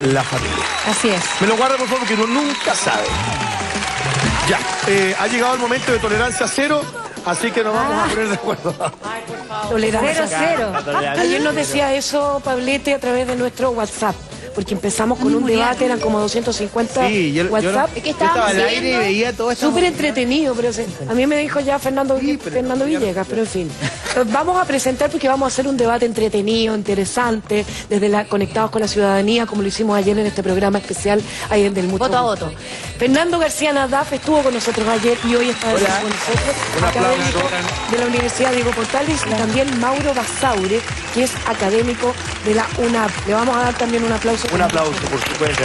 la familia. Así es. Me lo guarda, por favor, porque uno nunca sabe. Ya, ha llegado el momento de tolerancia cero, así que nos vamos a poner de acuerdo. Tolerancia cero. Ayer nos decía eso Pablete a través de nuestro WhatsApp, porque empezamos con un debate, eran como 250 WhatsApp. Yo estaba al aire y veía todo esto. Súper entretenido, pero a mí me dijo ya Fernando Villegas, pero en fin. Vamos a presentar porque vamos a hacer un debate entretenido, interesante, conectados con la ciudadanía, como lo hicimos ayer en este programa especial ahí del Mucho Voto a voto. Fernando García Nadaf estuvo con nosotros ayer y hoy está con nosotros, académico de la Universidad Diego Portales, y también Mauro Basaure, que es académico de la UNAP. Le vamos a dar también un aplauso. Un aplauso, por supuesto.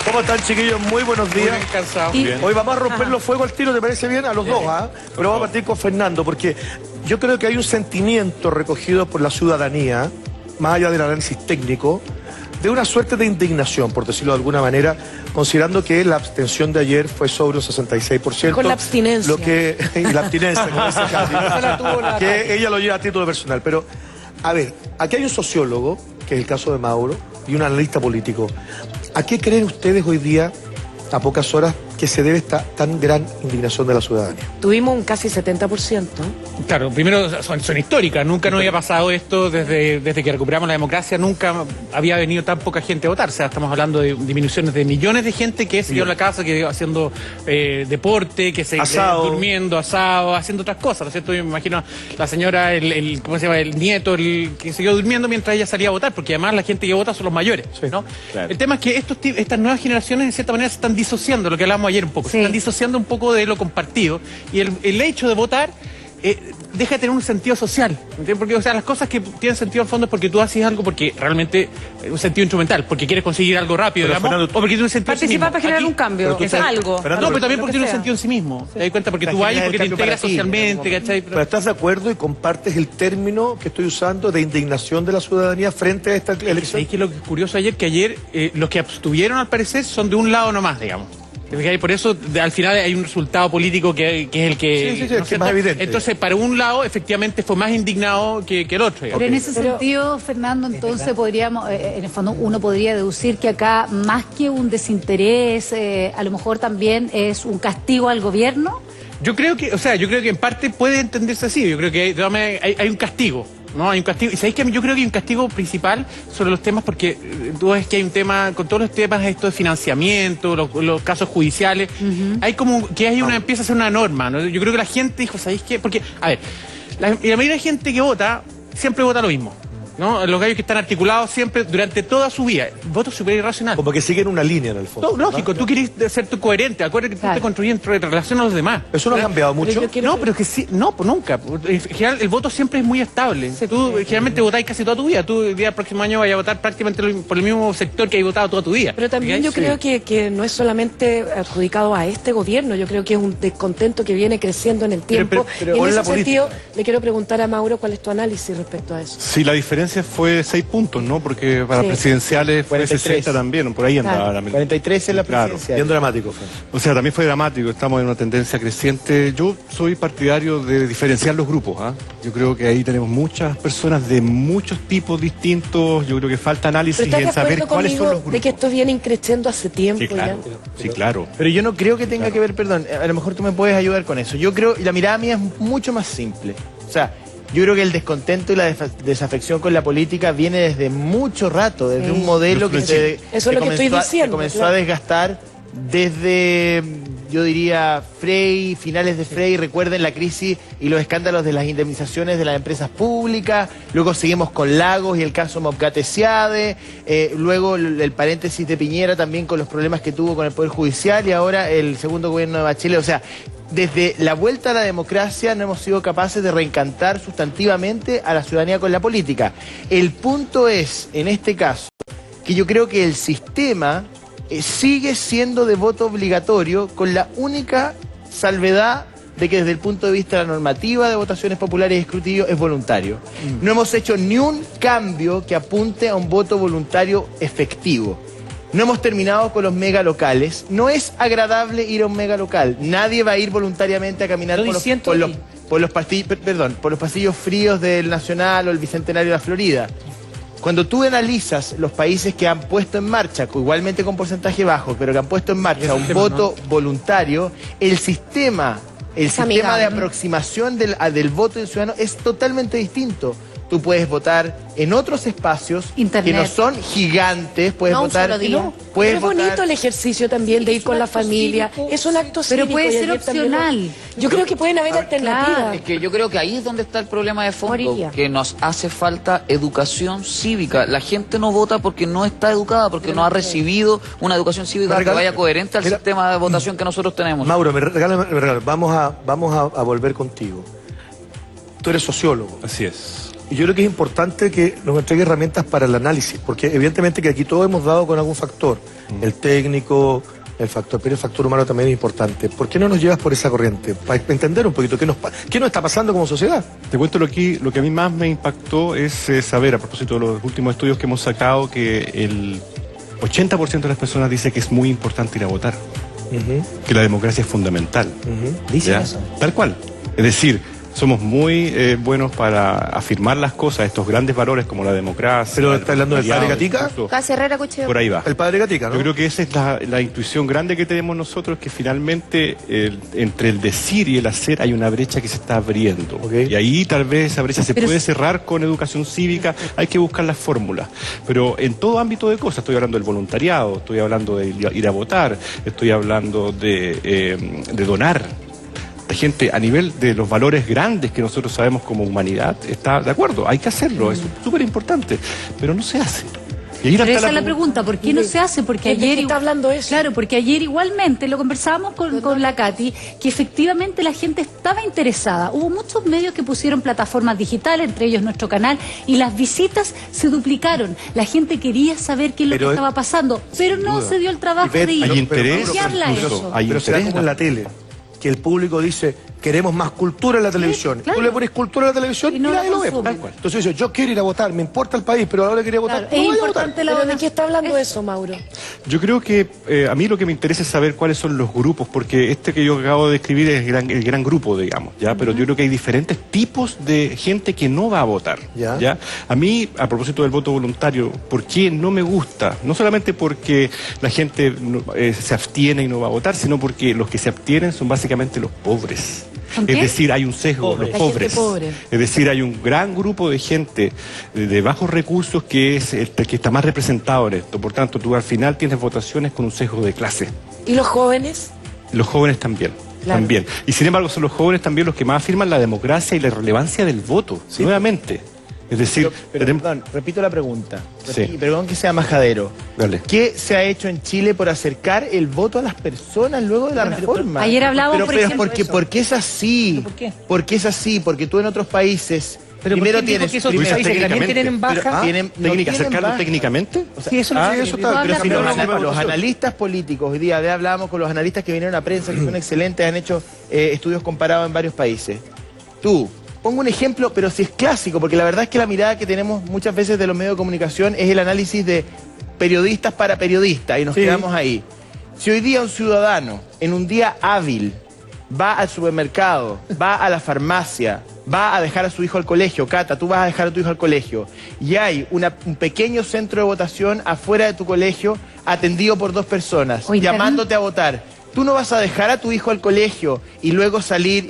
¿Cómo están, chiquillos? Muy buenos días. Muy cansados. Hoy vamos a romper los fuegos al tiro, ¿te parece bien? A los dos, ¿ah? Pero vamos a partir con Fernando, porque yo creo que hay un sentimiento recogido por la ciudadanía, más allá del análisis técnico, de una suerte de indignación, por decirlo de alguna manera, considerando que la abstención de ayer fue sobre un 66%. Con la abstinencia. La abstinencia, como dice Katy, que ella lo lleva a título personal. Pero, a ver, aquí hay un sociólogo, que es el caso de Mauro, y un analista político. ¿A qué creen ustedes hoy día, a pocas horas, que se debe esta tan gran indignación de la ciudadanía? Tuvimos un casi 70%. Claro, primero son históricas, nunca nos había pasado esto desde que recuperamos la democracia, nunca había venido tan poca gente a votar, o sea, estamos hablando de disminuciones de millones de gente que se quedó en la casa, que haciendo deporte, que se durmiendo, asado, haciendo otras cosas, ¿no es cierto? Yo me imagino la señora, ¿cómo se llama? El nieto, que se quedó durmiendo mientras ella salía a votar, porque además la gente que vota son los mayores, ¿no? Claro. El tema es que estas nuevas generaciones en cierta manera se están disociando, lo que hablamos ayer un poco, se están disociando un poco de lo compartido, y el hecho de votar deja de tener un sentido social, ¿entiendes? Porque, o sea, las cosas que tienen sentido al fondo es porque tú haces algo porque realmente un sentido instrumental, porque quieres conseguir algo rápido, digamos, o porque tiene un sentido en sí mismo. Participar para generar un cambio, es algo. No, pero también porque tiene un sentido en sí mismo. Te das cuenta, porque tú vayas, porque te integras socialmente, ¿cachai? Pero ¿estás de acuerdo y compartes el término que estoy usando de indignación de la ciudadanía frente a esta elección? Es que lo que es curioso ayer, que ayer los que abstuvieron al parecer son de un lado nomás, digamos. Y por eso al final hay un resultado político que es el que... ¿no? Es más evidente. Entonces, para un lado, efectivamente, fue más indignado que el otro. Pero en ese sentido, Fernando, entonces podríamos, en el fondo, uno podría deducir que acá, más que un desinterés, a lo mejor también es un castigo al gobierno. Yo creo que en parte puede entenderse así. Yo creo que hay un castigo. No, hay un castigo. Y sabéis que yo creo que hay un castigo principal sobre los temas, porque tú ves que hay un tema, con todos los temas esto de financiamiento, los casos judiciales, hay como que empieza a ser una norma, ¿no? Yo creo que la gente dijo, ¿sabéis qué? Porque, a ver, la mayoría de gente que vota, siempre vota lo mismo, ¿no? Los gallos que están articulados siempre, durante toda su vida, voto súper irracional. Como que siguen una línea en el fondo. No, lógico, ¿no? Tú quieres ser coherente, acuérdate que tú te construyes en relación a los demás. ¿Eso no ha cambiado mucho? No, pero es que sí, no, pues nunca. En general, el voto siempre es muy estable. Tú generalmente votáis casi toda tu vida. Tú el día del próximo año vas a votar prácticamente por el mismo sector que hay votado toda tu vida. Pero también yo creo que no es solamente adjudicado a este gobierno, yo creo que es un descontento que viene creciendo en el tiempo. Pero y en ese sentido, le quiero preguntar a Mauro cuál es tu análisis respecto a eso. Sí, la diferencia fue 6 puntos, ¿no? Porque para presidenciales fue 60 también, por ahí andaba la 43 en la presidencial. Claro, bien dramático. O sea, también fue dramático, estamos en una tendencia creciente. Yo soy partidario de diferenciar los grupos, ¿ah? Yo creo que ahí tenemos muchas personas de muchos tipos distintos, yo creo que falta análisis en saber cuáles son los grupos. De que esto viene increciendo hace tiempo. Sí, claro. Ya. Sí, claro. Pero yo no creo que tenga que ver, perdón, a lo mejor tú me puedes ayudar con eso. Yo creo, y la mirada mía es mucho más simple. O sea, yo creo que el descontento y la desafección con la política viene desde mucho rato, desde un modelo que comenzó a desgastar desde, yo diría, Frey, finales de Frey. Recuerden la crisis y los escándalos de las indemnizaciones de las empresas públicas, luego seguimos con Lagos y el caso Mopcate-Seade, luego el paréntesis de Piñera también con los problemas que tuvo con el Poder Judicial, y ahora el segundo gobierno de Bachelet. O sea, desde la vuelta a la democracia no hemos sido capaces de reencantar sustantivamente a la ciudadanía con la política. El punto es, en este caso, que yo creo que el sistema sigue siendo de voto obligatorio, con la única salvedad de que desde el punto de vista de la normativa de votaciones populares y escrutinio es voluntario. No hemos hecho ni un cambio que apunte a un voto voluntario efectivo. No hemos terminado con los megalocales. No es agradable ir a un megalocal. Nadie va a ir voluntariamente a caminar por los pasillos fríos del Nacional o el Bicentenario de la Florida. Cuando tú analizas los países que han puesto en marcha, igualmente con porcentaje bajo, pero que han puesto en marcha un voto voluntario, el sistema de aproximación del voto del ciudadano es totalmente distinto. Tú puedes votar en otros espacios que no son gigantes, puedes votar... Es bonito el ejercicio también de ir con la familia, es un acto cívico. Pero puede ser opcional. Yo creo que pueden haber alternativas. Es que yo creo que ahí es donde está el problema de fondo, que nos hace falta educación cívica. La gente no vota porque no está educada, porque no ha recibido una educación cívica que vaya coherente al sistema de votación que nosotros tenemos. Mauro, regálame. Vamos a volver contigo. Tú eres sociólogo. Así es. Y yo creo que es importante que nos entregue herramientas para el análisis, porque evidentemente que aquí todos hemos dado con algún factor, el técnico, pero el factor humano también es importante. ¿Por qué no nos llevas por esa corriente? Para entender un poquito qué nos está pasando como sociedad. Te cuento lo que a mí más me impactó es saber, a propósito de los últimos estudios que hemos sacado, que el 80% de las personas dice que es muy importante ir a votar, que la democracia es fundamental. ¿Dicen eso? Tal cual. Es decir, somos muy buenos para afirmar las cosas, estos grandes valores como la democracia. ¿Pero está hablando del padre Gatica? Por ahí va. El padre Gatica, ¿no? Yo creo que esa es la intuición grande que tenemos nosotros, que finalmente entre el decir y el hacer hay una brecha que se está abriendo. Y ahí tal vez esa brecha se puede cerrar con educación cívica, hay que buscar las fórmulas. Pero en todo ámbito de cosas, estoy hablando del voluntariado, estoy hablando de ir a votar, estoy hablando de donar. La gente a nivel de los valores grandes que nosotros sabemos como humanidad está de acuerdo, hay que hacerlo, es súper importante, pero no se hace. Pero esa es la pregunta, ¿por qué no se hace? Porque ayer está hablando eso. Claro, porque ayer igualmente lo conversábamos con la Katy, que efectivamente la gente estaba interesada. Hubo muchos medios que pusieron plataformas digitales, entre ellos nuestro canal, y las visitas se duplicaron. La gente quería saber qué es lo que estaba pasando, pero no se dio el trabajo de ir. Hay interés, pero se da como en la tele, que el público dice, queremos más cultura en la televisión. Claro. Tú le pones cultura en la televisión y nadie lo ve. Entonces dice, yo quiero ir a votar, me importa el país, pero ahora quería votar. Claro, es importante la ¿Pero de qué está hablando eso, Mauro? Yo creo que a mí lo que me interesa es saber cuáles son los grupos, porque este que yo acabo de describir es el gran grupo, digamos, ¿ya? Pero yo creo que hay diferentes tipos de gente que no va a votar, ¿ya? A mí, a propósito del voto voluntario, ¿por qué no me gusta? No solamente porque la gente se abstiene y no va a votar, sino porque los que se abstienen son básicamente los pobres. Es decir, hay un sesgo, los pobres. Es decir, hay un gran grupo de gente de bajos recursos que es el que está más representado en esto. Por tanto, tú al final tienes votaciones con un sesgo de clase. ¿Y los jóvenes? Los jóvenes también. Claro. También. Y sin embargo, son los jóvenes también los que más afirman la democracia y la relevancia del voto. Sí. Nuevamente. Es decir, perdón, repito la pregunta. Sí. Perdón que sea majadero. Dale. ¿Qué se ha hecho en Chile por acercar el voto a las personas luego de la reforma? Ayer hablábamos, por ejemplo, ¿por qué es así? ¿Por qué? ¿Por qué es así? Porque tú en otros países... Primero tienes... que esos países que también tienen en baja... ¿Acercarlo técnicamente? O sea, sí, eso no está. Pero si los analistas políticos, hoy día hablábamos con los analistas que vinieron a prensa, que son excelentes, han hecho estudios comparados en varios países. Pongo un ejemplo, pero si es clásico, porque la verdad es que la mirada que tenemos muchas veces de los medios de comunicación es el análisis de periodistas para periodistas, y nos quedamos ahí. Si hoy día un ciudadano, en un día hábil, va al supermercado, va a la farmacia, va a dejar a su hijo al colegio, Cata, tú vas a dejar a tu hijo al colegio, y hay un pequeño centro de votación afuera de tu colegio, atendido por 2 personas, llamándote a votar, tú no vas a dejar a tu hijo al colegio y luego salir,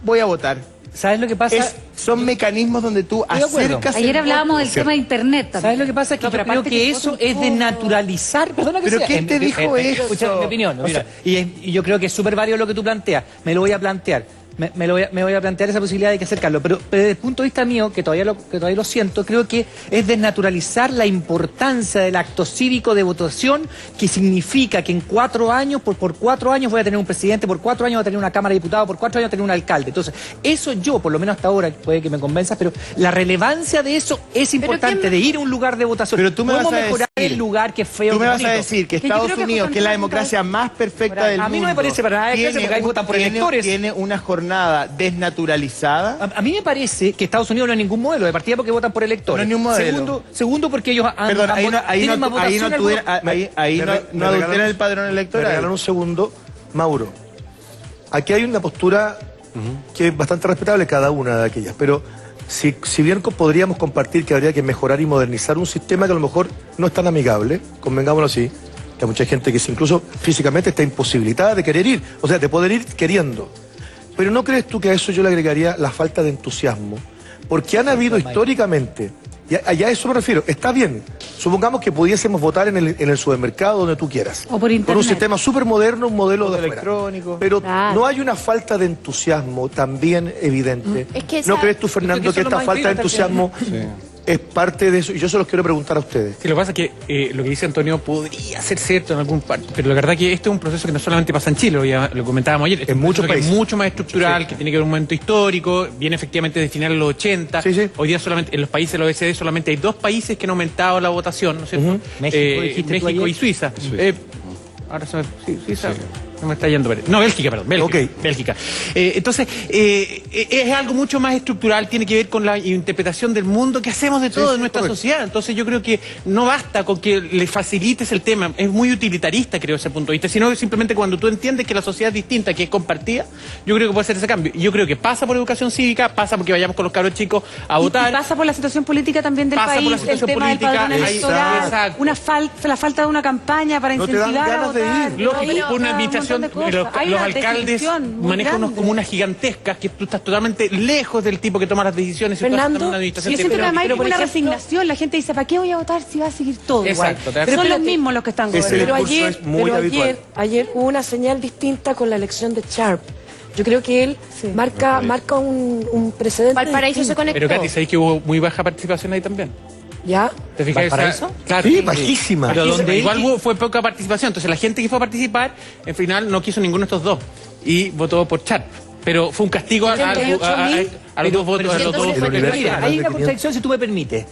voy a votar. ¿Sabes lo que pasa? Son mecanismos donde tú acercas... Ayer hablábamos del tema de internet también. ¿Sabes lo que pasa? Que yo creo que eso es de naturalizar... Perdona que ¿Pero sea. quién te dijo eso? Escucha mi opinión. Mira, y yo creo que es súper válido lo que tú planteas. Me lo voy a plantear. Me voy a plantear esa posibilidad de que acercarlo, pero desde el punto de vista mío, que todavía lo siento, creo que es desnaturalizar la importancia del acto cívico de votación, que significa que en 4 años, por 4 años voy a tener un presidente, por 4 años voy a tener una Cámara de Diputados, por 4 años voy a tener un alcalde. Entonces, eso yo, por lo menos hasta ahora, puede que me convenzas, pero la relevancia de eso es importante, de ir a un lugar de votación. Pero tú me vas a mejorar decir, el lugar que es feo. Tú me vas a decir que Estados Unidos, que es la democracia más perfecta del mundo, a mí no me parece para nada porque ahí votan por electores. Tiene una jornada desnaturalizada. A mí me parece que Estados Unidos no es ningún modelo de partida porque votan por electores. No es ningún modelo. Segundo porque ellos tienen más votación. Ahí no adulteran el padrón electoral. Me regalan un segundo, Mauro. Aquí hay una postura que es bastante respetable cada una de aquellas, pero si bien podríamos compartir que habría que mejorar y modernizar un sistema que a lo mejor no es tan amigable, convengámoslo así, que hay mucha gente que incluso físicamente está imposibilitada de querer ir, o sea, de poder ir queriendo. Pero ¿no crees tú que a eso yo le agregaría la falta de entusiasmo? Porque han habido históricamente, y a eso me refiero, está bien, supongamos que pudiésemos votar en el supermercado donde tú quieras. O por internet. Con un sistema súper moderno, un modelo de electrónico. Pero claro. no hay una falta de entusiasmo también evidente. Es que ¿No crees tú, Fernando, que esta falta de entusiasmo es parte de eso? Y yo se los quiero preguntar a ustedes. Sí, lo que pasa es que lo que dice Antonio podría ser cierto en algún parte, pero la verdad que este es un proceso que no solamente pasa en Chile, ya lo comentábamos ayer, en muchos países. Es mucho más estructural, que tiene que ver un momento histórico, viene efectivamente de finales de los 80. Hoy día solamente en los países de la OECD solamente hay 2 países que han aumentado la votación, ¿no es cierto? México y Suiza. Ahora se me... Suiza... No me está yendo. No, Bélgica, perdón. Bélgica. Entonces, es algo mucho más estructural, tiene que ver con la interpretación del mundo que hacemos de todo en nuestra sociedad. Entonces, yo creo que no basta con que le facilites el tema. Es muy utilitarista, creo, ese punto de vista. Sino que simplemente cuando tú entiendes que la sociedad es distinta, que es compartida, yo creo que puede hacer ese cambio. Yo creo que pasa por educación cívica, pasa porque vayamos con los cabros chicos a votar. Y pasa por la situación política también del Pasa país, por la situación el tema política, del padrón electoral, exacto. la falta de una campaña para No te dan incentivar a ganas de votar. ir. Lógico, una administración, los alcaldes manejan unas grande. comunas gigantescas que tú estás totalmente lejos del tipo que toma las decisiones. Fernando, una administración Yo siento que además hay pero, como por una ejemplo, resignación, la gente dice, ¿para qué voy a votar si va a seguir todo Exacto, igual? te Pero son los espérate. mismos los que están Ese gobernando. Pero discurso es muy habitual. ayer hubo una señal distinta con la elección de Sharp. Yo creo que él marca un precedente. Valparaíso se distinto. conectó. Pero Katy, ¿sabéis que hubo muy baja participación ahí también? ¿Ya? ¿Te fijas? ¿Valparaíso? Claro. Sí, bajísima. Pero donde igual fue poca participación. Entonces la gente que fue a participar, en final no quiso ninguno de estos dos. Y votó por Sharp. Pero fue un castigo a los dos votos. Mira, hay una contradicción si tú me permites.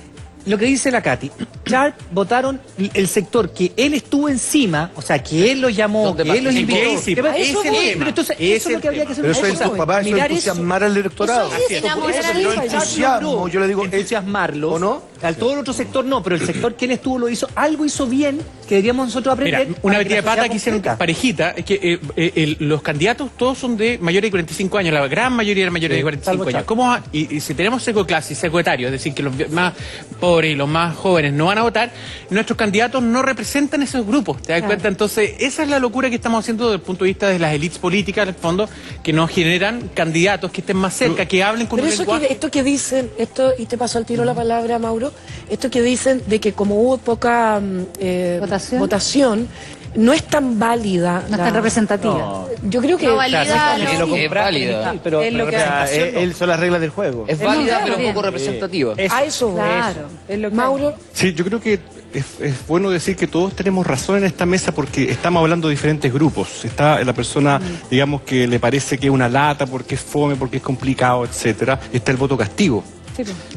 Lo que dice la Katy, Sharp votaron el sector que él estuvo encima, o sea, que él los llamó, que él los invitó. Pero entonces, eso es lo que habría que hacer. Pero eso es papá, eso es entusiasmar al electorado. Entusiasmo, yo le digo, entusiasmarlos. ¿o no? Al todo el otro sector no, pero el sector que él estuvo lo hizo, algo hizo bien, que deberíamos nosotros aprender. Mira, una metida de pata que hicieron completa. parejita, es que los candidatos todos son de mayores de 45 años, la gran mayoría de mayores de 45 años. ¿Cómo y si tenemos seco clase y seco etario, es decir, que los más pobres y los más jóvenes no van a votar, nuestros candidatos no representan esos grupos, ¿te das cuenta? Entonces, esa es la locura que estamos haciendo desde el punto de vista de las élites políticas, en el fondo, que nos generan candidatos que estén más cerca, que hablen con Pero un eso lenguaje. esto que dicen, y te paso al tiro la palabra, Mauro, esto que dicen de que como hubo poca votación, no es tan válida. No es tan representativa. Yo creo que No valida Es válida. Pero, Es lo que son las reglas del juego. Es válida, pero bien. poco representativa. a eso voy. Claro, es lo que Mauro, Sí, yo creo que es bueno decir que todos tenemos razón en esta mesa porque estamos hablando de diferentes grupos. Está la persona, digamos, que le parece que es una lata porque es fome, porque es complicado, etcétera. Está el voto castigo.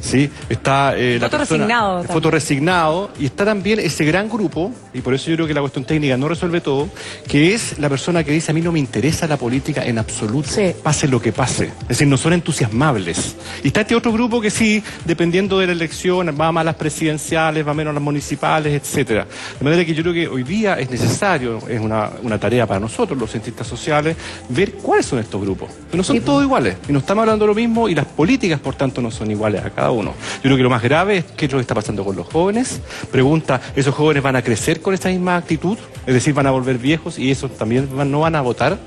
Sí, está la voto persona, resignado el voto resignado, y está también ese gran grupo, y por eso yo creo que la cuestión técnica no resuelve todo, que es la persona que dice a mí no me interesa la política en absoluto, pase lo que pase. Es decir, no son entusiasmables. Y está este otro grupo que sí, dependiendo de la elección, va más a las presidenciales, va menos a las municipales, etcétera. De manera que yo creo que hoy día es necesario, es una tarea para nosotros, los cientistas sociales, ver cuáles son estos grupos. Que no son todos iguales, y no estamos hablando de lo mismo, y las políticas, por tanto, no son iguales a cada uno. Yo creo que lo más grave es qué es lo que está pasando con los jóvenes. Pregunta, ¿esos jóvenes van a crecer con esta misma actitud? Es decir, ¿van a volver viejos y esos también no van a votar?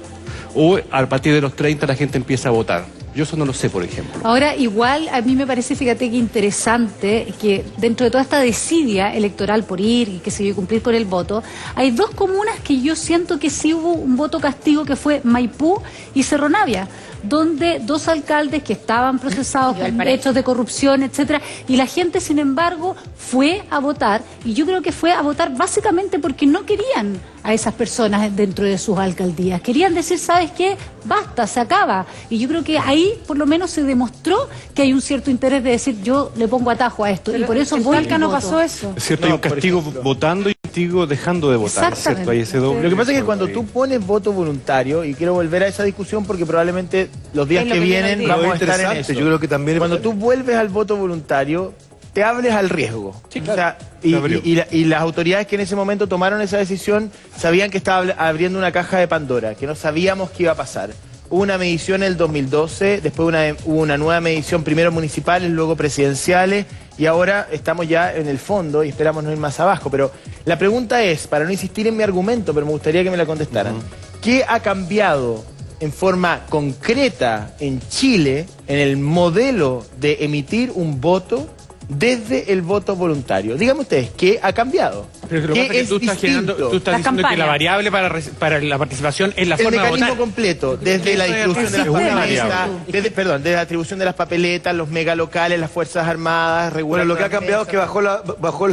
¿O a partir de los 30 la gente empieza a votar? Yo eso no lo sé, por ejemplo. Ahora, igual a mí me parece, fíjate que interesante que dentro de toda esta desidia electoral por ir y que se cumplir con el voto, hay dos comunas que yo siento que sí hubo un voto castigo, que fue Maipú y Cerro Navia, donde dos alcaldes que estaban procesados por hechos de corrupción, etcétera, y la gente, sin embargo, fue a votar, y yo creo que fue a votar básicamente porque no querían a esas personas dentro de sus alcaldías. Querían decir, ¿sabes qué? Basta, se acaba. Y yo creo que ahí por lo menos se demostró que hay un cierto interés de decir, yo le pongo atajo a esto. Pero y por eso en voy Talca y no voto. pasó eso. Es cierto, hay un castigo votando y un castigo dejando de votar, ¿cierto? Hay ese doble. Lo que pasa es que cuando ahí. tú pones voto voluntario, y quiero volver a esa discusión porque probablemente los días Es lo que que vienen viene vamos a es estar en interesante, eso. yo creo que también Cuando tú vuelves al voto voluntario, te hables al riesgo. O sea, y las autoridades que en ese momento tomaron esa decisión sabían que estaba abriendo una caja de Pandora, que no sabíamos qué iba a pasar. Hubo una medición en el 2012, después hubo una nueva medición, primero municipales, luego presidenciales, y ahora estamos ya en el fondo y esperamos no ir más abajo. Pero la pregunta es, para no insistir en mi argumento, pero me gustaría que me la contestaran, ¿qué ha cambiado en forma concreta en Chile en el modelo de emitir un voto desde el voto voluntario? Díganme ustedes, ¿qué ha cambiado? Pero lo que pasa es que tú estás diciendo que la variable para la participación es la forma de votar. El mecanismo completo, desde la distribución de las papeletas, desde la distribución de las papeletas, los megalocales, las Fuerzas Armadas, Bueno, lo que ha cambiado es que bajó el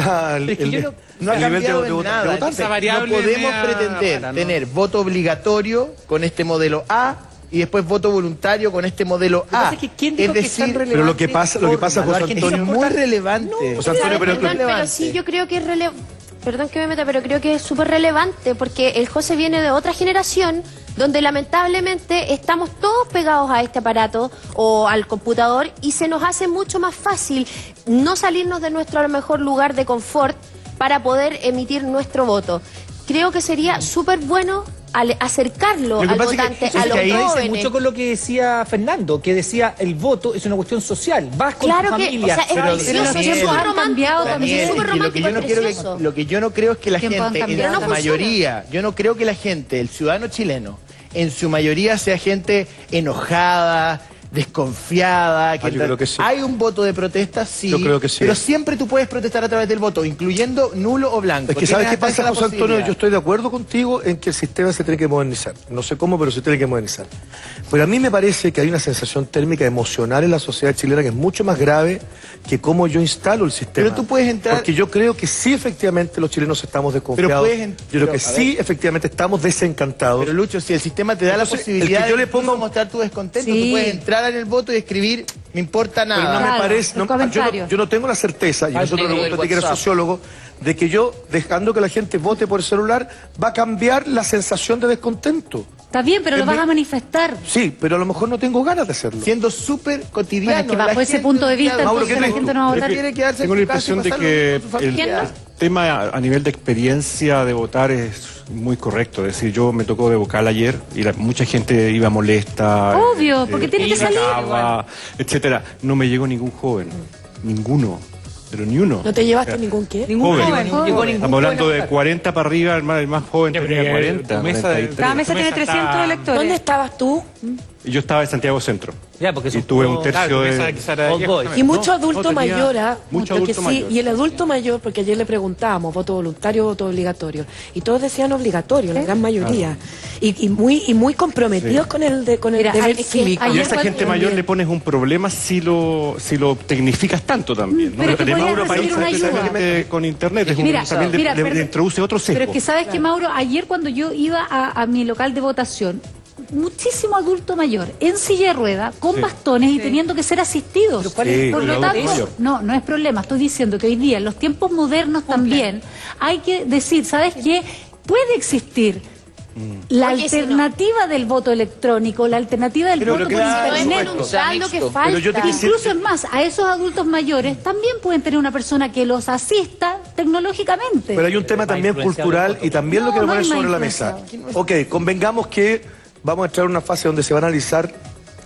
no ha nivel cambiado de en nada. votar. Entonces, Esa variable no podemos me pretender rara, ¿no? tener voto obligatorio con este modelo A y después voto voluntario con este modelo A. pasa es que ¿quién dijo que es tan relevante? Pero lo que pasa, José Antonio, es muy relevante. José Antonio, pero sí, yo creo que es relevante. Perdón que me meta, pero creo que es súper relevante porque el José viene de otra generación donde lamentablemente estamos todos pegados a este aparato o al computador y se nos hace mucho más fácil no salirnos de nuestro a lo mejor lugar de confort para poder emitir nuestro voto. Creo que sería súper bueno acercarlo al votante, a los jóvenes. Mucho con lo que decía Fernando, que decía el voto es una cuestión social, vas con tu familia. Claro que, o sea, es súper romántico, Daniel, súper romántico el proceso. lo que yo no creo es que la gente, en Pero no su funciona. mayoría, yo no creo que la gente, el ciudadano chileno, en su mayoría sea gente enojada, desconfiada. Yo creo que sí. Hay un voto de protesta, sí. Yo creo que sí. Pero siempre tú puedes protestar a través del voto, incluyendo nulo o blanco. Es que ¿sabes qué Tienes hasta pasa, esa José Antonio? posibilidad. Yo estoy de acuerdo contigo en que el sistema se tiene que modernizar. No sé cómo, pero se tiene que modernizar. Pero a mí me parece que hay una sensación térmica emocional en la sociedad chilena que es mucho más grave que cómo yo instalo el sistema. Pero tú puedes entrar... Porque yo creo que sí, efectivamente, los chilenos estamos desconfiados. Yo creo que sí, efectivamente, estamos desencantados. Pero Lucho, si el sistema te da Entonces, la posibilidad el que yo le de ponga mostrar tu descontento, Sí. tú puedes entrar en el voto y escribir, me importa nada. Pero no me Claro, parece, los comentarios. yo no tengo la certeza, y nosotros negro lo del pregunto a ti que eres WhatsApp. sociólogo, de que yo, dejando que la gente vote por el celular, va a cambiar la sensación de descontento. Está bien, pero lo vas a manifestar. Sí, pero a lo mejor no tengo ganas de hacerlo. Siendo súper cotidiano. Bueno, es que La bajo ese gente punto de vista, Mauro, entonces ¿qué la crees gente tú? no va a votar. Prefiere quedarse Tengo la en su casa y impresión de pasarlo que con su familia. el tema a nivel de experiencia de votar es muy correcto. Es decir, yo me tocó de vocal ayer y mucha gente iba molesta. Obvio, porque tiene que salir. gritaba, etcétera. No me llegó ningún joven. Ninguno. Pero ni uno. ¿No te llevaste ningún qué? Ningún Joven. joven, no llegó ningún Estamos hablando joven a de votar. 40 para arriba, el más joven Ya, tenía pero, 40, tu mesa de- 43. Cada mesa tiene 300 electores. ¿Dónde estabas tú? Y yo estaba en Santiago Centro. Ya, porque Y son tuve un todos- tercio Claro, de... quizá era Old viejo boys. también. Y mucho No, adulto no tenía mayor, ¿ah? mucho Porque adulto sí, mayor. y el adulto mayor, porque ayer le preguntábamos, voto voluntario, voto obligatorio, y todos decían obligatorio, la gran mayoría, y muy comprometidos con el Mira, deber es que cívico. Y a ayer esa cuando- gente mayor le pones un problema si lo tecnificas tanto también. ¿no? Pero es que tenemos podría un país recibir una ayuda. completamente con internet, es Mira, también mira, le perdón. introduce otro sesgo. Pero es que sabes que, Mauro, ayer cuando yo iba a mi local de votación, muchísimo adulto mayor en silla de rueda, con bastones y teniendo que ser asistidos. Sí, Por el lo adulto tanto, mayor. no es problema. Estoy diciendo que hoy día, en los tiempos modernos también, hay que decir, ¿sabes qué? Puede existir la Porque si no- alternativa del voto electrónico, la alternativa del voto por claro, No es internet. enunciar lo que Pero falta. yo te quisiera- Incluso es más, a esos adultos mayores también pueden tener una persona que los asista tecnológicamente. Pero hay un tema también cultural y también lo No, quiero no poner hay más sobre la mesa. influencia. Ok, convengamos que vamos a entrar en una fase donde se va a analizar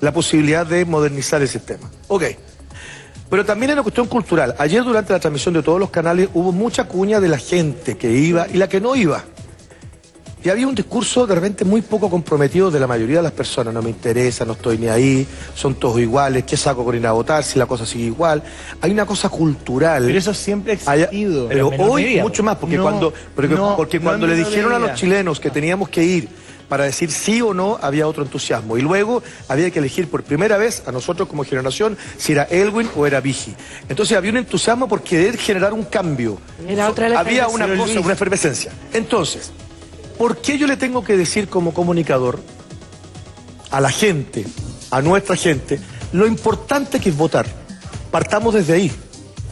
la posibilidad de modernizar el sistema. Ok. Pero también hay una cuestión cultural. Ayer durante la transmisión de todos los canales hubo mucha cuña de la gente que iba y la que no iba. Y había un discurso de repente muy poco comprometido de la mayoría de las personas. No me interesa, no estoy ni ahí, son todos iguales, ¿qué saco con ir a votar si la cosa sigue igual? Hay una cosa cultural. Pero eso siempre ha existido. Pero en menor hoy medida. mucho más, porque No, cuando, porque no cuando en le menor dijeron a medida. los chilenos que teníamos que ir para decir sí o no, había otro entusiasmo. Y luego había que elegir por primera vez a nosotros como generación si era Elwin o era Vigi. Entonces había un entusiasmo por querer generar un cambio. Era otra de las Había una efervescencia. cosa, una efervescencia. Entonces, ¿por qué yo le tengo que decir como comunicador a la gente, a nuestra gente, lo importante que es votar? Partamos desde ahí.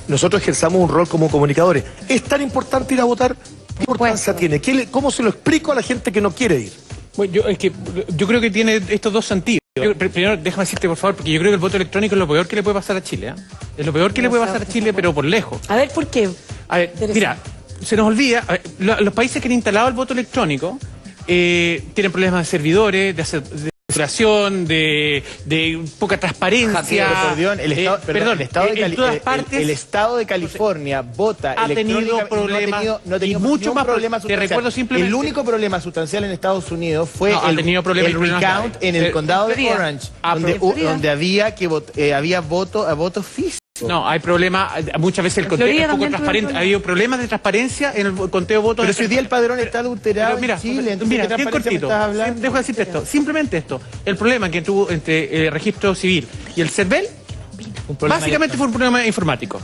Nosotros ejerzamos un rol como comunicadores. ¿Es tan importante ir a votar? ¿Qué importancia tiene? ¿Cómo se lo explico a la gente que no quiere ir? Bueno, yo creo que tiene estos dos sentidos. Primero, déjame decirte, por favor, porque yo creo que el voto electrónico es lo peor que le puede pasar a Chile. ¿Eh? Es lo peor que le puede pasar a Chile, pero por lejos. A ver, ¿por qué? A ver, mira, se nos olvida, a ver, los países que han instalado el voto electrónico tienen problemas de servidores, de saturación, de poca transparencia. El Estado de California vota ha tenido problemas no ha tenido mucho más problema te recuerdo simplemente el único problema sustancial en Estados Unidos fue el recount en el condado de Orange, donde había votos físicos. No, hay problemas, muchas veces el conteo es poco transparente, ha habido problemas de transparencia en el conteo de votos. Pero si hoy día el padrón está adulterado en Chile, mira, bien cortito, dejo de decirte esto, simplemente esto, el problema que tuvo entre el registro civil y el CERVEL, básicamente fue un problema informático.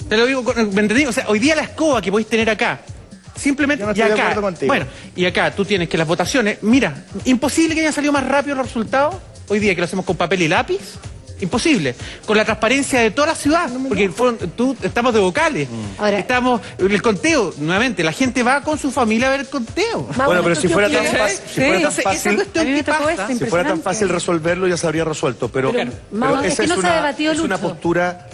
Te lo digo, ¿me entendí? O sea, hoy día la escoba que podéis tener acá, simplemente, y acá, bueno, y acá tú tienes que las votaciones, mira, imposible que hayan salido más rápido los resultados, hoy día que lo hacemos con papel y lápiz. Imposible, con la transparencia de toda la ciudad, porque estamos de vocales, estamos el conteo, nuevamente, la gente va con su familia a ver el conteo. Bueno, pero si fuera tan fácil, resolverlo, ya se habría resuelto, pero esa es una postura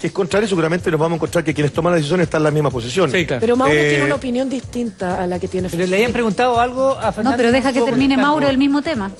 que es contraria, seguramente nos vamos a encontrar que quienes toman la decisión están en la misma posición. Sí, claro. Pero Mauro tiene una opinión distinta a la que tiene Fernando. Pero le habían preguntado algo a Fernando. No, pero deja que termine Mauro el mismo tema.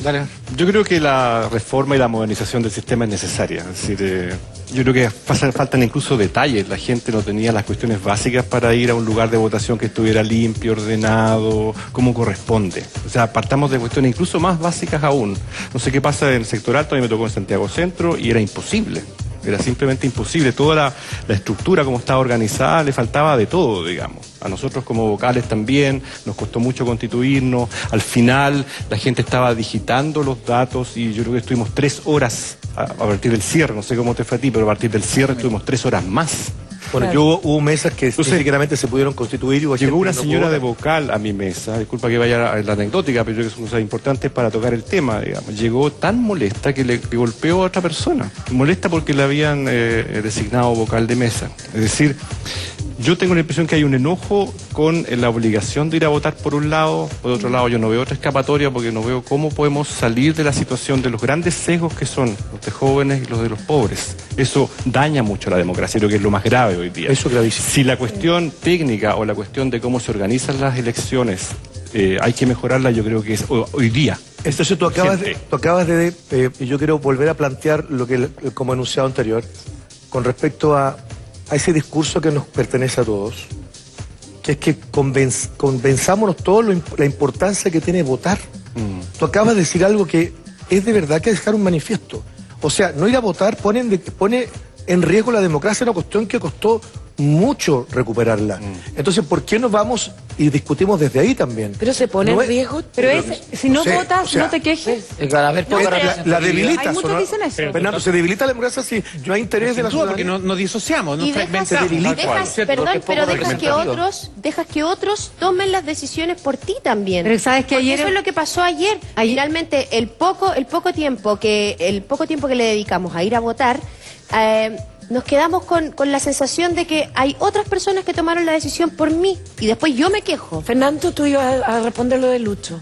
Dale. Yo creo que la reforma y la modernización del sistema es necesaria. Es decir, yo creo que faltan incluso detalles. La gente no tenía las cuestiones básicas para ir a un lugar de votación que estuviera limpio, ordenado, como corresponde. O sea, partamos de cuestiones incluso más básicas aún. No sé qué pasa en el sector alto, a mí me tocó en Santiago Centro y era imposible. Era simplemente imposible. Toda la estructura como estaba organizada, le faltaba de todo, digamos. A nosotros como vocales también, nos costó mucho constituirnos. Al final la gente estaba digitando los datos y yo creo que estuvimos 3 horas a partir del cierre. No sé cómo te fue a ti, pero a partir del cierre estuvimos 3 horas más. Bueno, hubo mesas que sinceramente se pudieron constituir. Llegó una señora de vocal a mi mesa, disculpa que vaya a la anecdótica, pero yo creo que son cosas importantes para tocar el tema, digamos. Llegó tan molesta que le golpeó a otra persona. Molesta porque le habían designado vocal de mesa. Es decir, yo tengo la impresión que hay un enojo con la obligación de ir a votar por un lado, por otro lado yo no veo otra escapatoria porque no veo cómo podemos salir de la situación de los grandes sesgos que son los de jóvenes y los de los pobres. Eso daña mucho la democracia, creo que es lo más grave hoy día. Eso es gravísimo. Si la cuestión técnica o la cuestión de cómo se organizan las elecciones hay que mejorarla, yo creo que es hoy día. Entonces tú acabas de yo quiero volver a plantear lo que como enunciado anterior, con respecto a ese discurso que nos pertenece a todos, que es que convenzámonos todos la importancia que tiene votar. Tú acabas de decir algo que es de verdad que dejar un manifiesto. O sea, no ir a votar pone en riesgo la democracia, una cuestión que costó mucho recuperarla. Entonces, ¿por qué no vamos y discutimos desde ahí también? Pero se pone en riesgo. Pero si no votas, no te quejes. La debilita. Hay muchos que dicen eso. Fernando, se debilita la democracia si no hay interés de la ciudadanía. Porque nos disociamos, y dejas que otros tomen las decisiones por ti también. Pero sabes que ayer eso es lo que pasó ayer. Finalmente, el poco tiempo que le dedicamos a ir a votar, nos quedamos con la sensación de que hay otras personas que tomaron la decisión por mí y después yo me quejo. Fernando, tú ibas a responder lo de Lucho.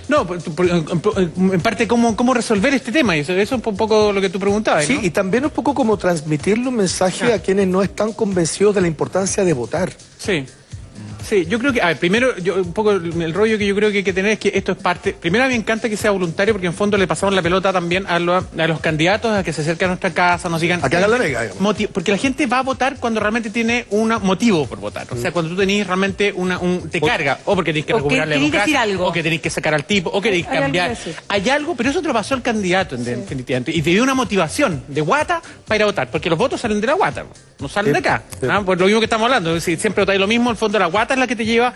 No, en parte cómo resolver este tema, y eso es un poco lo que tú preguntabas, sí, ¿no? Y también un poco como transmitirle un mensaje a quienes no están convencidos de la importancia de votar. Sí. Sí, yo creo que, primero, un poco el rollo que yo creo que hay que tener es que esto es parte, primero a mí me encanta que sea voluntario porque en fondo le pasamos la pelota también a los candidatos a que se acerquen a nuestra casa, nos digan... A que hagan la vega, porque la gente va a votar cuando realmente tiene un motivo por votar, o sea, cuando tú tenés realmente te carga, o porque tenés que recuperar la democracia, o que tenés que sacar al tipo, o querés cambiar. Hay algo, pero eso te lo pasó el candidato, definitivamente, y te dio una motivación de guata para ir a votar, porque los votos salen de la guata, no salen de acá, pues lo mismo que estamos hablando, si siempre votáis lo mismo, el fondo de la guata es la que te lleva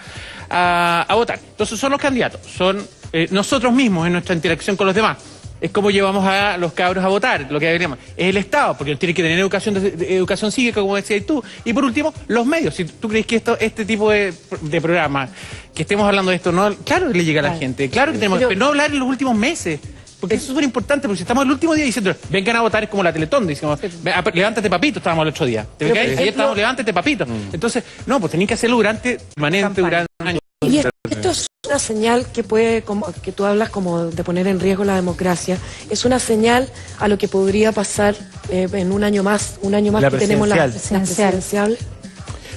a votar. Entonces son los candidatos, son nosotros mismos en nuestra interacción con los demás. Es como llevamos a los cabros a votar, lo que deberíamos. Es el Estado, porque tiene que tener educación cívica, como decías tú. Y por último, los medios. Si tú crees que este tipo de programas, que estemos hablando de esto, no, claro que le llega a la gente, claro que tenemos, pero no hablar en los últimos meses. Porque eso es súper importante, porque si estamos el último día diciendo, vengan a votar, es como la Teletón, decimos, levántate papito, estábamos el otro día. Ayer estábamos, levántate papito. Entonces, no, pues tenéis que hacerlo permanente, durante un año. Y esto es una señal que puede, que tú hablas como de poner en riesgo la democracia, es una señal a lo que podría pasar en un año más que tenemos la presidencial.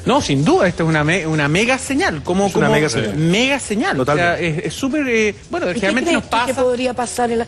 No, sin duda, esta es una mega señal. Una mega señal. Mega señal. Totalmente. O sea, es súper... bueno, generalmente nos pasa... ¿Qué podría pasar? ¿Va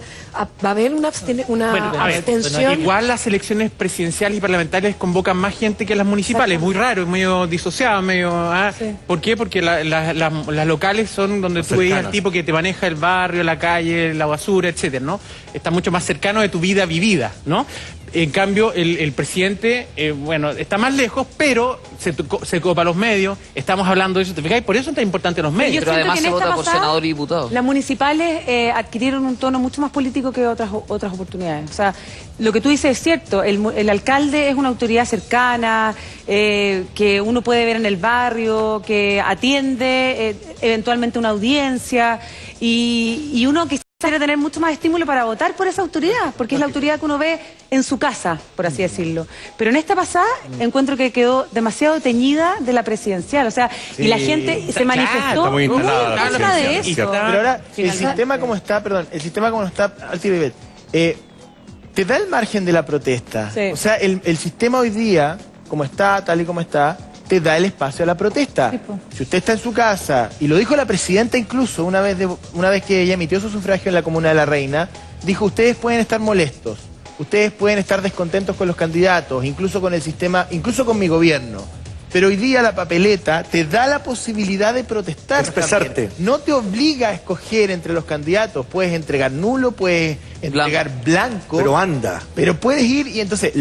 a haber una abstención? Igual las elecciones presidenciales y parlamentarias convocan más gente que las municipales. Muy raro, es medio disociado, medio... Sí. ¿Por qué? Porque las locales son donde tú veías al tipo que te maneja el barrio, la calle, la basura, etcétera, ¿no? Está mucho más cercano de tu vida vivida, ¿no? En cambio, el presidente, bueno, está más lejos, pero se copa los medios, estamos hablando de eso, ¿te fijas? Y por eso es tan importante los medios. Pero además se vota por senador y diputado. Las municipales adquirieron un tono mucho más político que otras oportunidades. O sea, lo que tú dices es cierto, el alcalde es una autoridad cercana, que uno puede ver en el barrio, que atiende eventualmente una audiencia, y uno quisiera tener mucho más estímulo para votar por esa autoridad, porque es la autoridad que uno ve en su casa, por así decirlo. Pero en esta pasada encuentro que quedó demasiado teñida de la presidencial, o sea, y la gente se manifestó muy en contra de eso. Pero ahora, el sistema como está, Altivivet, te da el margen de la protesta. Sí. O sea, el sistema hoy día, como está, tal y como está, te da el espacio a la protesta. Sí, si usted está en su casa, y lo dijo la presidenta incluso una vez que ella emitió su sufragio en la Comuna de la Reina, dijo, ustedes pueden estar molestos, ustedes pueden estar descontentos con los candidatos, incluso con el sistema, incluso con mi gobierno, pero hoy día la papeleta te da la posibilidad de protestar. Expresarte. También. No te obliga a escoger entre los candidatos, puedes entregar nulo, puedes entregar blanco. Pero anda. Pero puedes ir y entonces,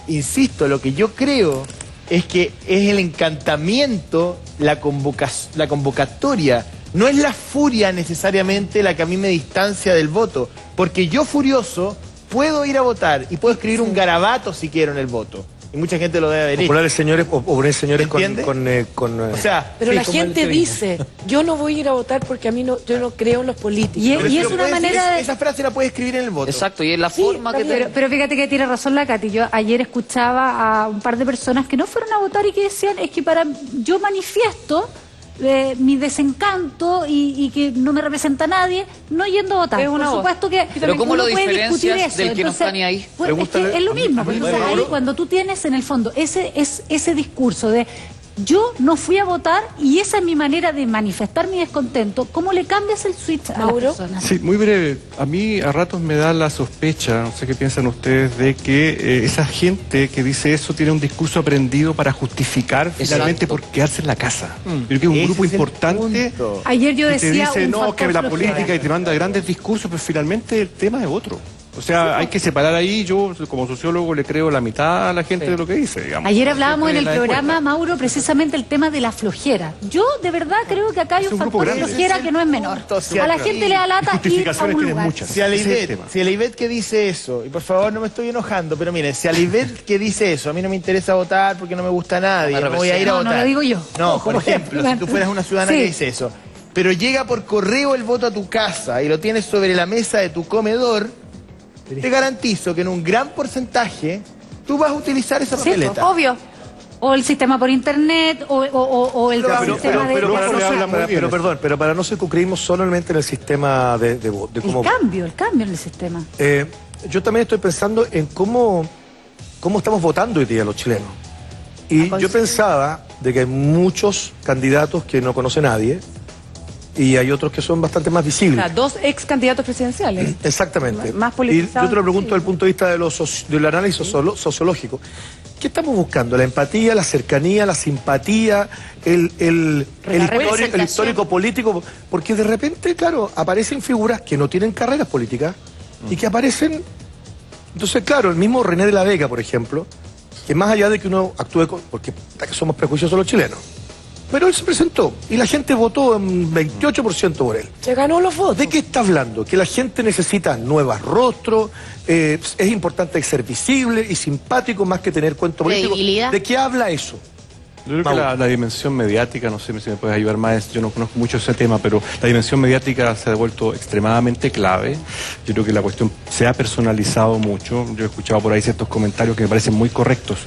insisto, lo que yo creo es que es el encantamiento, la convocatoria. No es la furia necesariamente la que a mí me distancia del voto, porque yo furioso puedo ir a votar y puedo escribir un garabato si quiero en el voto. Y mucha gente lo debe haber hecho. Poner señores, o poner señores con o sea, pero sí, la gente dice, yo no voy a ir a votar porque yo no creo en los políticos. Y es una manera de... Esa frase la puedes escribir en el voto. Exacto, y es la forma que te... Pero fíjate que tiene razón la Katy. Yo ayer escuchaba a un par de personas que no fueron a votar y que decían, es que yo manifiesto mi desencanto y que no me representa a nadie no yendo a votar. Es una por supuesto que pero ¿cómo uno lo puede discutir diferencias eso. del que no Entonces, está ni ahí? pues, es lo mismo. Entonces, ahí cuando tú tienes en el fondo ese discurso de yo no fui a votar y esa es mi manera de manifestar mi descontento, ¿cómo le cambias el switch a las personas? Sí, muy breve. A mí a ratos me da la sospecha, no sé qué piensan ustedes, de que esa gente que dice eso tiene un discurso aprendido para justificar finalmente por quedarse en la casa. Creo que es un grupo importante. Ayer yo que decía te dice, un no, factor que la flojera. política y te manda grandes discursos, pero finalmente el tema es otro. O sea, hay que separar ahí. Yo, como sociólogo, le creo la mitad a la gente de lo que dice, digamos. Ayer hablábamos en el Siempre la programa, encuesta. Mauro, precisamente el tema de la flojera. Yo, de verdad, creo que acá hay Es un un grupo factor grande. flojera que no es menor. A la gente le da lata ir a Justificaciones un tienen lugar. muchas. Si a Ese es el tema. Alibet que dice eso, y por favor no me estoy enojando, pero miren, si Alibet que dice eso, a mí no me interesa votar porque no me gusta nadie, no voy a ir a No, votar. no lo digo yo. No, por ejemplo, si tú fueras una ciudadana Sí. que dice eso, pero llega por correo el voto a tu casa y lo tienes sobre la mesa de tu comedor, te garantizo que en un gran porcentaje tú vas a utilizar esa Sí, papeleta. obvio. O el sistema por internet, o el sistema de... Pero para no circunscribirnos solamente en el sistema de cómo... El cambio en el sistema. Yo también estoy pensando en cómo estamos votando hoy día los chilenos. Y yo pensaba de que hay muchos candidatos que no conoce nadie y hay otros que son bastante más O visibles. sea, 2 ex candidatos presidenciales. Exactamente. Más Y politizados. yo te lo pregunto desde el punto de vista del análisis sociológico. ¿Qué estamos buscando? ¿La empatía, la cercanía, la simpatía, el histórico político? Porque de repente, claro, aparecen figuras que no tienen carreras políticas y que aparecen... Entonces, claro, el mismo René de la Vega, por ejemplo, que más allá de que uno actúe porque somos prejuiciosos los chilenos, pero él se presentó y la gente votó en 28% por él. Se ganó los votos. ¿De qué está hablando? Que la gente necesita nuevos rostros, es importante ser visible y simpático más que tener cuento político. Credibilidad. ¿De qué habla eso? Yo creo que la dimensión mediática, no sé si me puedes ayudar más, yo no conozco mucho ese tema, pero la dimensión mediática se ha vuelto extremadamente clave. Yo creo que la cuestión se ha personalizado mucho. Yo he escuchado por ahí ciertos comentarios que me parecen muy correctos.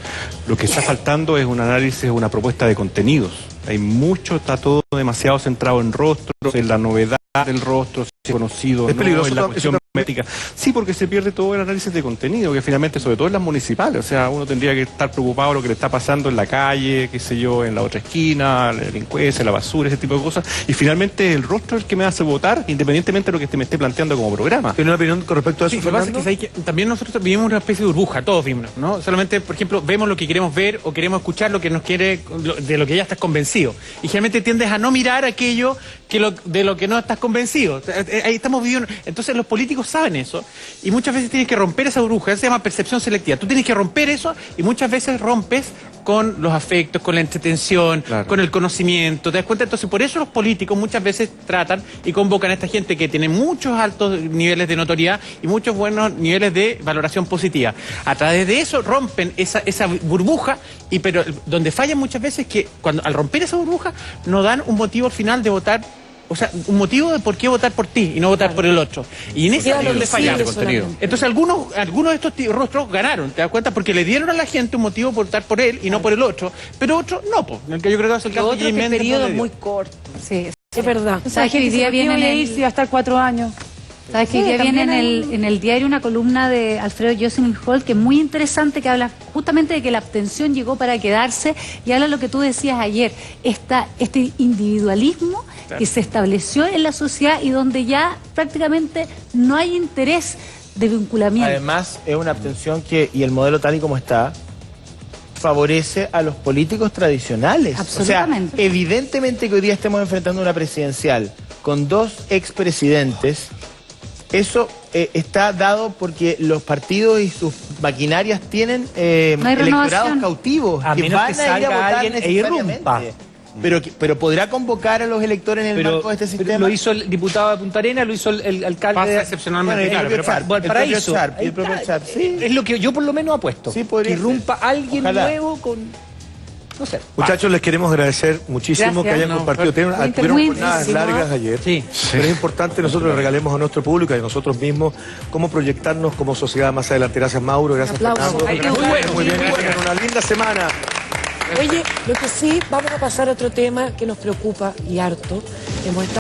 Lo que está faltando es un análisis, una propuesta de contenidos. Hay mucho, está todo demasiado centrado en rostros, en la novedad, del rostro, si es conocido, es peligroso, en la cuestión médica. Sí, porque se pierde todo el análisis de contenido, que finalmente, sobre todo en las municipales, o sea, uno tendría que estar preocupado de lo que le está pasando en la calle, qué sé yo, en la otra esquina, la delincuencia, la basura, ese tipo de cosas, y finalmente el rostro es el que me hace votar, independientemente de lo que me esté planteando como programa. ¿Tiene una opinión con respecto a eso, Sí, lo que pasa Fernando? es que también nosotros vivimos una especie de burbuja, todos vimos, ¿no? Solamente, por ejemplo, vemos lo que queremos ver o queremos escuchar lo que nos quiere, de lo que ya estás convencido. Y generalmente tiendes a no mirar aquello de lo que no estás convencido. Ahí estamos viviendo. Entonces los políticos saben eso y muchas veces tienes que romper esa burbuja. Eso se llama percepción selectiva. Tú tienes que romper eso y muchas veces rompes con los afectos, con la entretención, claro, con el conocimiento. ¿Te das cuenta? Entonces por eso los políticos muchas veces tratan y convocan a esta gente que tiene muchos altos niveles de notoriedad y muchos buenos niveles de valoración positiva. A través de eso rompen esa burbuja, pero donde fallan muchas veces es que al romper esa burbuja no dan un motivo al final de votar. O sea, un motivo de por qué votar por ti y no votar por el otro. Y en ese es donde fallaron. Entonces algunos de estos rostros ganaron, ¿te das cuenta? Porque le dieron a la gente un motivo por votar por él y no por el otro. Pero otros no, pues. Yo creo que es el caso de Jim Méndez. Periodo muy corto. Sí. Es verdad. ¿Sabes que hoy día viene en el... va a estar 4 años? ¿Sabes que hoy día viene en el diario una columna de Alfredo Jocelyn Hall que es muy interesante, que habla justamente de que la abstención llegó para quedarse y habla lo que tú decías ayer, este individualismo que se estableció en la sociedad y donde ya prácticamente no hay interés de vinculamiento. Además, es una abstención y el modelo tal y como está, favorece a los políticos tradicionales. Absolutamente. O sea, evidentemente que hoy día estemos enfrentando una presidencial con 2 expresidentes. Eso está dado porque los partidos y sus maquinarias tienen electorados cautivos a que menos van que a ir a salga votar alguien e necesariamente. irrumpa. Pero podrá convocar a los electores en el marco de este sistema. Lo hizo el diputado de Punta Arenas, lo hizo el alcalde. Pasa excepcionalmente, Bueno, claro, pero Valparaíso. El propio Sharp, sí. Es lo que yo por lo menos apuesto. Sí, podría que irrumpa ser. alguien Ojalá. nuevo con... No sé. Muchachos, les queremos agradecer muchísimo que hayan compartido. Tuvieron jornadas largas ayer, Sí. pero es importante nosotros le regalemos a nuestro público y a nosotros mismos cómo proyectarnos como sociedad más adelante. Gracias, Mauro, gracias, Aplausos. Fernando. Muy bueno. Muy bien, que tengan una linda semana. Oye, lo que sí, vamos a pasar a otro tema que nos preocupa y harto. Hemos estado